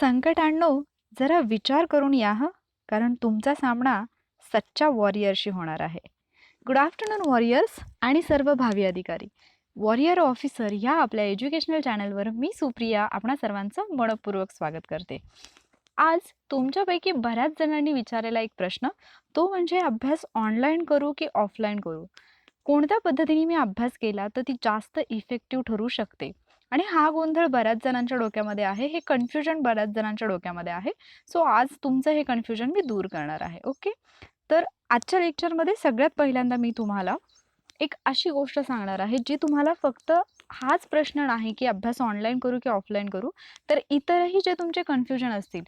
संकटांनो, जरा विचार करून या हं, कारण तुमचा सामना सच्च्या वॉरियरशी होणार आहे. गुड आफ्टरनून वॉरियर्स आणि सर्व भावी अधिकारी. वॉरियर ऑफिसर या आपल्या एज्युकेशनल चॅनलवर मी सुप्रिया आपणा सर्वांचं मनःपूर्वक स्वागत करते. आज तुमच्यापैकी बऱ्याच जणांनी विचारलेला एक प्रश्न, तो म्हणजे अभ्यास ऑनलाईन करू की ऑफलाईन करू? कोणत्या पद्धतीने मी अभ्यास केला तर ती जास्त इफेक्टिव्ह ठरू शकते? आणि हा गोंधळ बऱ्याच जणांच्या डोक्यामध्ये आहे, हे कन्फ्युजन बऱ्याच जणांच्या डोक्यामध्ये आहे. सो आज तुमचं हे कन्फ्युजन मी दूर करणार आहे. ओके. तर आजच्या लेक्चरमध्ये सगळ्यात पहिल्यांदा मी तुम्हाला एक अशी गोष्ट सांगणार आहे, जी तुम्हाला फक्त हाच प्रश्न नाही की अभ्यास ऑनलाईन करू की ऑफलाईन करू, तर इतरही जे तुमचे कन्फ्युजन असतील,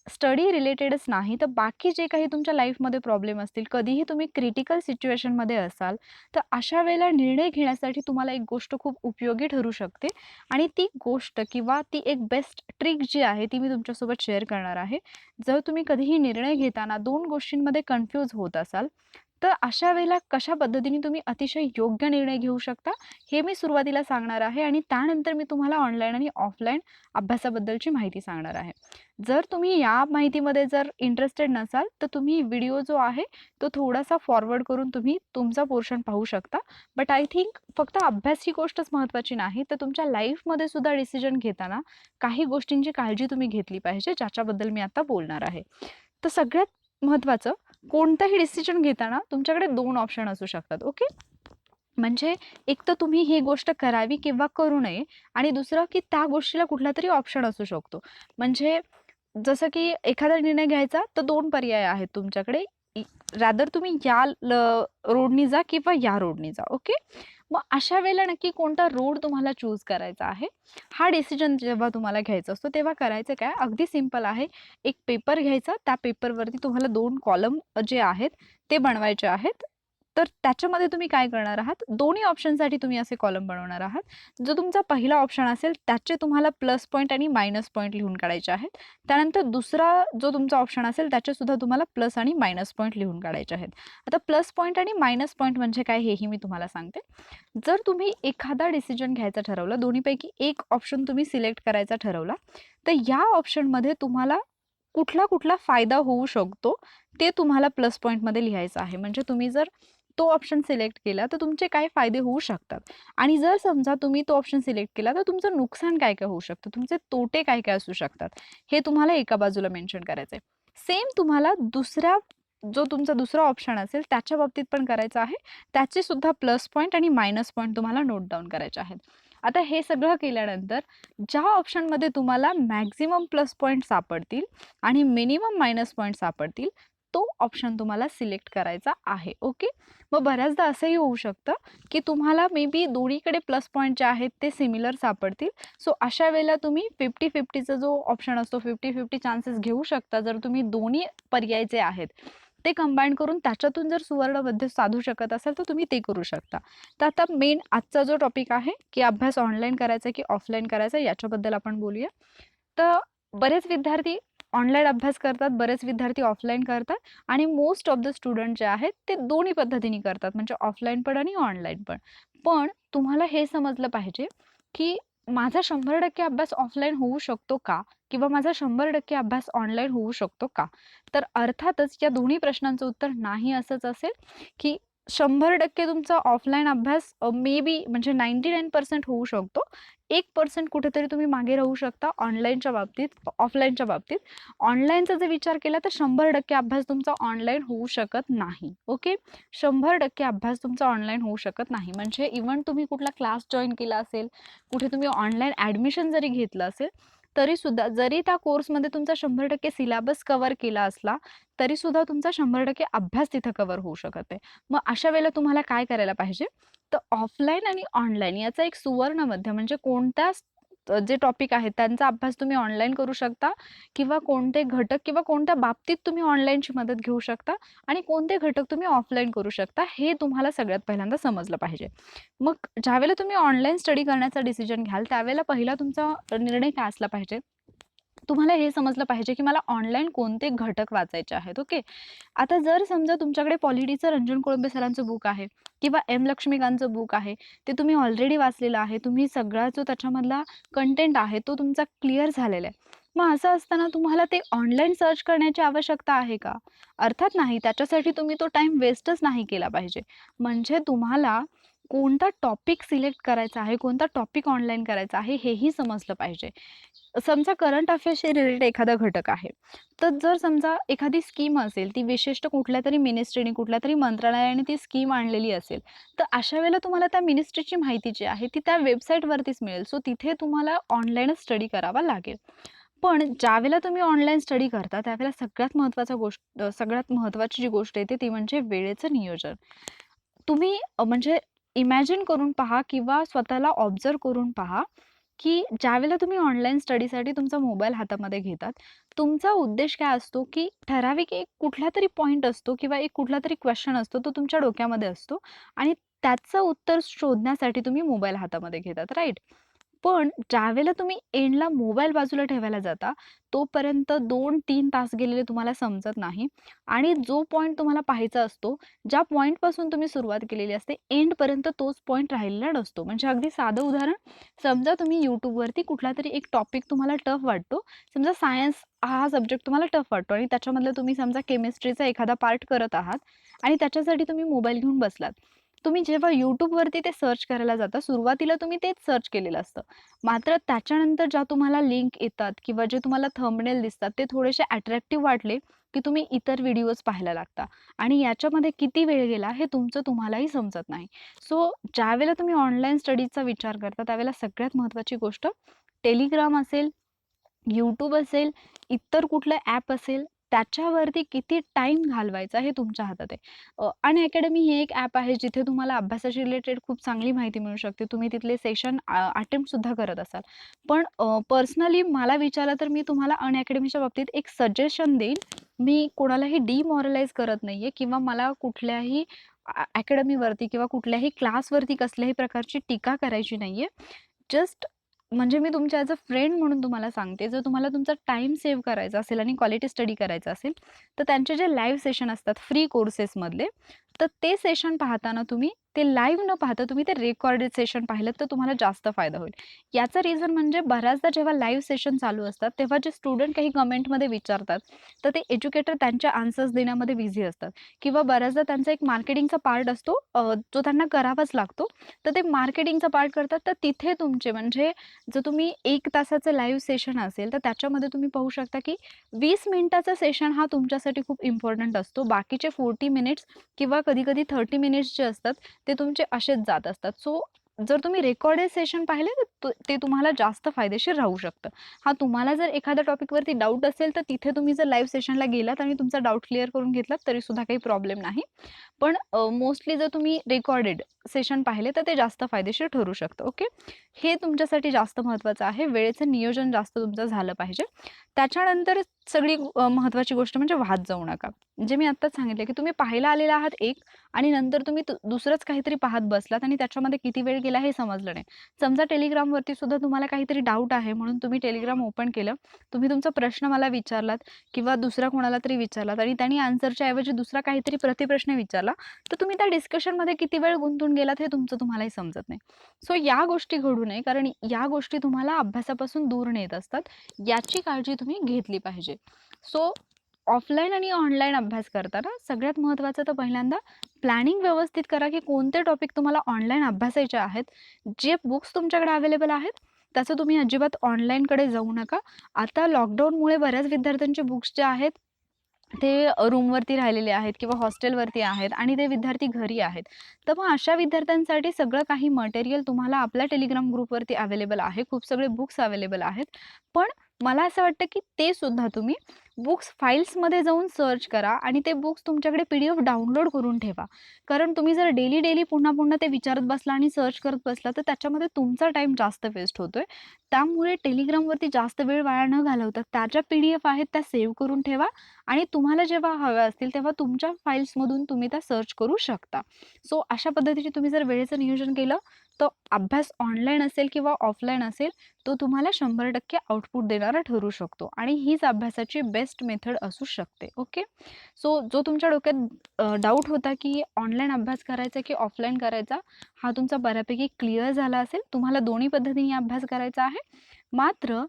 स्टडी रिलेटेडच नाही तर बाकी जे काही तुमच्या लाईफमध्ये प्रॉब्लेम असतील, कधीही तुम्ही क्रिटिकल सिच्युएशनमध्ये असाल, तर अशा वेळेला निर्णय घेण्यासाठी तुम्हाला एक गोष्ट खूप उपयोगी ठरू शकते. आणि ती गोष्ट किंवा ती एक बेस्ट ट्रिक जी आहे ती मी तुमच्यासोबत शेअर करणार आहे. जर तुम्ही कधीही निर्णय घेताना 2 गोष्टींमध्ये कन्फ्यूज होत असाल, तर अशा वेळेला कशा पद्धतीने तुम्ही अतिशय योग्य निर्णय घेऊ शकता, हे मी सुरुवातीला सांगणार आहे आणि त्यानंतर मी तुम्हाला ऑनलाईन आणि ऑफलाईन अभ्यासाबद्दलची माहिती सांगणार आहे. जर तुम्ही या माहितीमध्ये जर इंटरेस्टेड नसाल, तर तुम्ही व्हिडिओ जो आहे तो थोडासा फॉरवर्ड करून तुम्ही तुमचा पोर्शन पाहू शकता. बट आय थिंक फक्त अभ्यास ही गोष्टच महत्त्वाची नाही, तर तुमच्या लाईफमध्ये सुद्धा डिसिजन घेताना काही गोष्टींची काळजी तुम्ही घेतली पाहिजे, ज्याच्याबद्दल मी आता बोलणार आहे. तर सगळ्यात महत्त्वाचं, कोणताही डिसिजन घेताना तुमच्याकडे 2 ऑप्शन असू शकतात. ओके. म्हणजे एक तर तुम्ही ही गोष्ट करावी किंवा करू नये आणि दुसरं की त्या गोष्टीला कुठलातरी ऑप्शन असू शकतो. म्हणजे जसं की एखादा निर्णय घ्यायचा तर 2 पर्याय आहेत तुमच्याकडे. रादर तुम्ही या रोडनी जा किंवा या रोडनी जा. ओके. मग अशा वेळेला नक्की कोणता रोड तुम्हाला चूज करायचा आहे, हा डिसिजन जेव्हा तुम्हाला घ्यायचा असतो तेव्हा करायचं काय, अगदी सिंपल आहे. एक पेपर घ्यायचा, त्या पेपरवरती तुम्हाला 2 कॉलम जे आहेत ते बनवायचे आहेत. तर त्याच्यामध्ये तुम्ही काय करणार आहात, दोन्ही ऑप्शनसाठी तुम्ही असे कॉलम बनवणार आहात. जो तुमचा पहिला ऑप्शन असेल त्याचे तुम्हाला प्लस पॉईंट आणि मायनस पॉईंट लिहून काढायचे आहेत. त्यानंतर दुसरा जो तुमचा ऑप्शन असेल त्याचे सुद्धा तुम्हाला प्लस आणि मायनस पॉईंट लिहून काढायचे आहेत. आता प्लस पॉईंट आणि मायनस पॉईंट म्हणजे काय, हेही मी तुम्हाला सांगते. जर तुम्ही एखादा डिसिजन घ्यायचं ठरवलं, दोन्हीपैकी एक ऑप्शन तुम्ही सिलेक्ट करायचा ठरवला, तर या ऑप्शनमध्ये तुम्हाला कुठला कुठला फायदा होऊ शकतो ते तुम्हाला प्लस पॉईंटमध्ये लिहायचं आहे. म्हणजे तुम्ही जर तो ऑप्शन सिलेक्ट केला तर तुमचे काय फायदे होऊ शकतात आणि जर समजा तुम्ही तो ऑप्शन सिलेक्ट केला तर तुमचं नुकसान काय काय होऊ शकतं, तुमचे तोटे काय काय असू शकतात, हे तुम्हाला एका बाजूला मेन्शन करायचं आहे. सेम तुम्हाला जो तुमचा दुसरा ऑप्शन असेल त्याच्या बाबतीत पण करायचं आहे. त्याचे सुद्धा प्लस पॉईंट आणि मायनस पॉईंट तुम्हाला नोट डाऊन करायचे आहेत. आता हे सगळं केल्यानंतर ज्या ऑप्शनमध्ये तुम्हाला मॅक्झिमम प्लस पॉईंट सापडतील आणि मिनिमम मायनस पॉईंट सापडतील, तो ऑप्शन तुम्हाला सिलेक्ट करायचा आहे. ओके. मग बऱ्याचदा असंही होऊ शकतं की तुम्हाला मे बी दोन्हीकडे प्लस पॉईंट जे आहेत ते सिमिलर सापडतील. सो अशा वेळेला तुम्ही 50-50चा जो ऑप्शन असतो, 50-50 चान्सेस घेऊ शकता. जर तुम्ही दोन्ही पर्याय जे आहेत ते कंबाईन करून त्याच्यातून जर सुवर्ण मध्य साधू शकत असाल तर तुम्ही ते करू शकता. तर आता मेन आजचा जो टॉपिक आहे की अभ्यास ऑनलाईन करायचा की ऑफलाईन करायचा, याच्याबद्दल आपण बोलूया. तर बरेच विद्यार्थी ऑनलाईन अभ्यास करतात, बरेच विद्यार्थी ऑफलाईन करतात आणि मोस्ट ऑफ द स्टुडंट जे आहेत ते दोन्ही पद्धतीने करतात, म्हणजे ऑफलाईन पण आणि ऑनलाईन पण. पण तुम्हाला हे समजलं पाहिजे की माझा 100% अभ्यास ऑफलाईन होऊ शकतो का? किंवा माझा 100% अभ्यास ऑनलाईन होऊ शकतो का? तर अर्थातच या दोन्ही प्रश्नांचं उत्तर नाही असंच असेल की 100% तुमचा ऑफलाईन अभ्यास मे बी म्हणजे 99% होऊ शकतो. 1% कुठेतरी तुम्ही मागे राहू शकता ऑनलाईनच्या बाबतीत, ऑफलाईनच्या बाबतीत. ऑनलाईनचा जर विचार केला तर 100% अभ्यास तुमचा ऑनलाईन होऊ शकत नाही. ओके. 100% अभ्यास तुमचा ऑनलाईन होऊ शकत नाही. म्हणजे इव्हन तुम्ही कुठला क्लास जॉईन केला असेल, कुठे तुम्ही ऑनलाईन ॲडमिशन जरी घेतलं असेल, तरीसुद्धा जरी त्या कोर्समध्ये तुमचा 100% सिलेबस कव्हर केला असला, तरीसुद्धा तुमचा 100% अभ्यास तिथं कव्हर होऊ शकत आहे. मग अशा वेळेला तुम्हाला काय करायला पाहिजे, तर ऑफलाईन आणि ऑनलाईन याचा एक सुवर्ण मध्य म्हणजे कोणत्या जे टॉपिक आहेत त्यांचा अभ्यास तुम्ही ऑनलाईन करू शकता किंवा कोणते घटक किंवा कोणत्या बाबतीत तुम्ही ऑनलाईनची मदत घेऊ शकता आणि कोणते घटक तुम्ही ऑफलाईन करू शकता, हे तुम्हाला सगळ्यात पहिल्यांदा समजलं पाहिजे. मग ज्यावेळेला तुम्ही ऑनलाईन स्टडी करण्याचा डिसिजन घ्याल, त्यावेळेला पहिला तुमचा निर्णय काय असला पाहिजे, तुम्हाला हे समजलं पाहिजे की मला ऑनलाईन कोणते घटक वाचायचे आहेत. ओके. आता जर समजा तुमच्याकडे पॉलिटीचं रंजन कोळंबे सरांचं बुक आहे किंवा एम लक्ष्मीकांतचं बुक आहे, ते तुम्ही ऑलरेडी वाचलेलं आहे, तुम्ही सगळा जो त्याच्यामधला कंटेंट आहे तो तुमचा क्लिअर झालेला आहे. मग असं असताना तुम्हाला ते ऑनलाईन सर्च करण्याची आवश्यकता आहे का? अर्थात नाही. त्याच्यासाठी तुम्ही तो टाईम वेस्टच नाही केला पाहिजे. म्हणजे तुम्हाला कोणता टॉपिक सिलेक्ट करायचा आहे, कोणता टॉपिक ऑनलाईन करायचा आहे, हेही समजलं पाहिजे. समजा करंट अफेअर्सशी रिलेटेड एखादा घटक आहे. तर जर समजा एखादी स्कीम असेल, ती विशिष्ट कुठल्यातरी मिनिस्ट्रीने, कुठल्यातरी मंत्रालयाने ती स्कीम आणलेली असेल, तर अशा वेळेला तुम्हाला त्या मिनिस्ट्रीची माहिती जी आहे, ती त्या वेबसाईटवरतीच मिळेल. सो तिथे तुम्हाला ऑनलाईनच स्टडी करावा लागेल. पण ज्यावेळेला तुम्ही ऑनलाईन स्टडी करता, त्यावेळेला सगळ्यात महत्त्वाची जी गोष्ट येते, ती म्हणजे वेळेचं नियोजन. तुम्ही म्हणजे इमॅजिन करून पहा किंवा स्वतःला ऑब्झर्व्ह करून पहा, की ज्यावेळेला तुम्ही ऑनलाईन स्टडीसाठी तुमचा मोबाईल हातामध्ये घेतात, तुमचा उद्देश काय असतो, की ठराविक एक कुठलातरी पॉइंट असतो किंवा एक कुठलातरी क्वेश्चन असतो, तो तुमच्या डोक्यामध्ये असतो आणि त्याचं उत्तर शोधण्यासाठी तुम्ही मोबाईल हातामध्ये घेतात, राइट? पण ज्यावेळेला तुम्ही एंडला मोबाईल बाजूला ठेवायला जाता, तोपर्यंत 2-3 तास गेलेले तुम्हाला समजत नाही आणि जो पॉइंट तुम्हाला पाहायचा असतो, ज्या पॉइंटपासून तुम्ही सुरुवात केलेली असते, एंडपर्यंत तोच पॉइंट राहिलेला नसतो. म्हणजे अगदी साधं उदाहरण, समजा तुम्ही YouTubeवरती कुठलातरी एक टॉपिक तुम्हाला टफ वाटतो. समजा सायन्स हा सब्जेक्ट तुम्हाला टफ वाटतो आणि त्याच्यामधलं तुम्ही समजा केमिस्ट्रीचा एखादा पार्ट करत आहात आणि त्याच्यासाठी तुम्ही मोबाईल घेऊन बसलात. तुम्ही जेव्हा YouTubeवरती ते सर्च करायला जाता, सुरुवातीला तुम्ही तेच सर्च केलेलं असतं. मात्र त्याच्यानंतर ज्या तुम्हाला लिंक येतात किंवा जे तुम्हाला थंबनेल दिसतात, ते थोडेसे अट्रॅक्टिव्ह वाटले, की तुम्ही इतर व्हिडिओज पाहायला लागता आणि याच्यामध्ये किती वेळ गेला हे तुमचं तुम्हालाही समजत नाही. सो ज्यावेळेला तुम्ही ऑनलाईन स्टडीजचा विचार करता, त्यावेळेला सगळ्यात महत्त्वाची गोष्ट Telegram असेल, YouTube असेल, इतर कुठलं ॲप असेल, त्याच्यावरती किती टाईम घालवायचा हे तुमच्या हातात आहे. अनअकॅडमी हे एक ॲप आहे, जिथे तुम्हाला अभ्यासाशी रिलेटेड खूप चांगली माहिती मिळू शकते. तुम्ही तिथले सेशन अटेम्प्टसुद्धा करत असाल. पण पर्सनली मला विचारलं तर मी तुम्हाला अनअकॅडमीच्या बाबतीत एक सजेशन देईन. मी कोणालाही डिमोरलाईज करत नाहीये किंवा मला कुठल्याही अकॅडमीवरती किंवा कुठल्याही क्लासवरती कसल्याही प्रकारची टीका करायची नाहीये. जस्ट म्हणजे मी तुमच्या ॲज अ फ्रेंड म्हणून तुम्हाला सांगते, जर तुम्हाला तुमचा टाईम सेव्ह करायचा असेल आणि क्वालिटी स्टडी करायचा असेल, तर त्यांचे जे लाईव्ह सेशन असतात फ्री कोर्सेसमधले, तर ते सेशन पाहताना तुम्ही ते लाईव्ह न पाहता तुम्ही ते रेकॉर्डेड सेशन पाहिलंत, तर तुम्हाला जास्त फायदा होईल. याचं रिझन म्हणजे बऱ्याचदा जेव्हा लाईव्ह सेशन चालू असतात, तेव्हा जे स्टुडंट काही कमेंटमध्ये विचारतात, तर ते एज्युकेटर त्यांचे आन्सर्स देण्यामध्ये बिझी असतात किंवा बऱ्याचदा त्यांचा एक मार्केटिंगचा पार्ट असतो, जो त्यांना करावाच लागतो. तर ते मार्केटिंगचा पार्ट करतात, तर तिथे तुमचे म्हणजे जर तुम्ही 1 तासाचं लाईव्ह सेशन असेल, तर त्याच्यामध्ये तुम्ही पाहू शकता, की 20 मिनिटाचा सेशन हा तुमच्यासाठी खूप इम्पोर्टंट असतो. बाकीचे 40 मिनिट्स किंवा कधी-कधी 30 मिनिट्स जे असतात, ते तुमचे असेच जात असतात. सो जर तुम्ही रेकॉर्डेड सेशन पाहिले, तर ते तुम्हाला जास्त फायदेशीर राहू शकतं. हां, तुम्हाला जर एखाद्या टॉपिकवरती डाऊट असेल, तर तिथे तुम्ही जर लाईव्ह सेशनला गेलात आणि तुमचा डाऊट क्लिअर करून घेतलात, तरीसुद्धा काही प्रॉब्लेम नाही. पण मोस्टली जर तुम्ही रेकॉर्डेड सेशन पाहिले, तर ते जास्त फायदेशीर ठरू शकतं. ओके. हे तुमच्यासाठी जास्त महत्त्वाचं आहे. वेळेचं नियोजन जास्त तुमचं झालं पाहिजे. त्याच्यानंतर सगळी महत्त्वाची गोष्ट म्हणजे वाहत जाऊ नका. म्हणजे मी आत्ताच सांगितलं, की तुम्ही पाहायला आलेला आहात एक आणि नंतर तुम्ही दुसरंच काहीतरी पाहत बसलात आणि त्याच्यामध्ये किती वेळ गेला हे समजलं नाही. समजा Telegramवरती सुद्धा तुम्हाला काहीतरी डाऊट आहे म्हणून तुम्ही Telegram ओपन केलं. तुम्ही तुमचा प्रश्न मला विचारलात किंवा दुसऱ्या कोणाला तरी विचारलात आणि त्यांनी आन्सरच्या ऐवजी दुसरा काहीतरी प्रतिप्रश्न विचारला, तर तुम्ही त्या डिस्कशनमध्ये किती वेळ गुंतून गेलात हे तुमचं तुम्हालाही समजत नाही. सो या गोष्टी घडू नये, कारण या गोष्टी तुम्हाला अभ्यासापासून दूर नेत असतात. याची काळजी तुम्ही घेतली पाहिजे. सो ऑफलाईन आणि ऑनलाईन अभ्यास करताना सगळ्यात महत्त्वाचं तर पहिल्यांदा प्लॅनिंग व्यवस्थित करा, की कोणते टॉपिक तुम्हाला ऑनलाईन अभ्यासायचे आहेत. जे बुक्स तुमच्याकडे अवेलेबल आहेत, त्याचं तुम्ही अजिबात ऑनलाईनकडे जाऊ नका. आता लॉकडाऊनमुळे बऱ्याच विद्यार्थ्यांचे बुक्स जे आहेत, ते रूमवरती राहिलेले आहेत किंवा हॉस्टेलवरती आहेत आणि ते विद्यार्थी घरी आहेत. तर मग अशा विद्यार्थ्यांसाठी सगळं काही मटेरियल तुम्हाला आपल्या Telegram ग्रुपवरती अवेलेबल आहे. खूप सगळे बुक्स अवेलेबल आहेत. पण मला असं वाटतं, की ते सुद्धा तुम्ही बुक्स फाइल्समध्ये जाऊन सर्च करा आणि ते बुक्स तुमच्याकडे PDF डाउनलोड करून ठेवा. कारण तुम्ही जर डेली पुन्हा-पुन्हा ते विचारत बसला आणि सर्च करत बसला, तर त्याच्यामध्ये तुमचा टाईम जास्त वेस्ट होतोय. त्यामुळे Telegramवरती जास्त वेळ वाया न घालवता त्या ज्या PDF आहेत त्या सेव्ह करून ठेवा आणि तुम्हाला जेव्हा हव्या असतील तेव्हा तुमच्या फाइल्समधून तुम्ही त्या सर्च करू शकता. सो अशा पद्धतीने तुम्ही जर वेळेचं नियोजन केलं, तर अभ्यास ऑनलाईन असेल किंवा ऑफलाईन असेल, तो तुम्हाला 100% आउटपुट देणारा ठरू शकतो आणि हीच अभ्यासाची बेस्ट मेथड असू शकते. ओके. सो जो तुमच्या डोक्यात डाऊट होता, की ऑनलाईन अभ्यास करायचा की ऑफलाईन करायचा, हा तुमचा बऱ्यापैकी क्लिअर झाला असेल. तुम्हाला दोन्ही पद्धतीने अभ्यास करायचा आहे. मात्र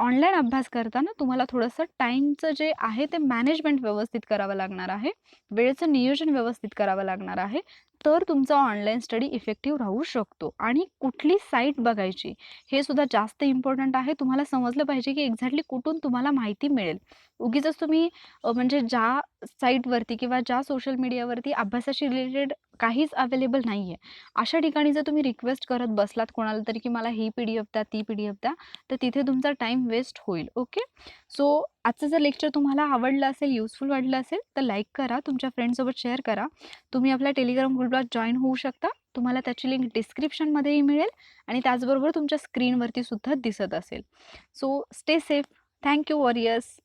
ऑनलाईन अभ्यास करताना तुम्हाला थोडंसं टाईमचं जे आहे ते मॅनेजमेंट व्यवस्थित करावं लागणार आहे. वेळेचं नियोजन व्यवस्थित करावं लागणार आहे. तर तुमचा ऑनलाईन स्टडी इफेक्टिव्ह राहू शकतो. आणि कुठली साईट बघायची हे सुद्धा जास्त इम्पॉर्टंट आहे. तुम्हाला समजलं पाहिजे की एक्झॅक्टली कुठून तुम्हाला माहिती मिळेल. उगीचच तुम्ही म्हणजे ज्या साईटवरती किंवा ज्या सोशल मीडियावरती अभ्यासाशी रिलेटेड काहीच अवेलेबल नाही आहे, अशा ठिकाणी जर तुम्ही रिक्वेस्ट करत बसलात कोणाला तरी की मला ही PDF द्या, ती PDF द्या, तर तिथे तुमचा टाईम वेस्ट होईल. ओके. सो आजचं जर लेक्चर तुम्हाला आवडलं असेल, युजफुल वाटलं असेल, तर लाईक करा, तुमच्या फ्रेंड्ससोबत शेअर करा. तुम्ही आपल्या टेलिग्राम ग्रुपला जॉईन होऊ शकता. तुम्हाला त्याची लिंक डिस्क्रिप्शनमध्येही मिळेल आणि त्याचबरोबर तुमच्या स्क्रीनवरती सुद्धा दिसत असेल. So stay safe. Thank you warriors.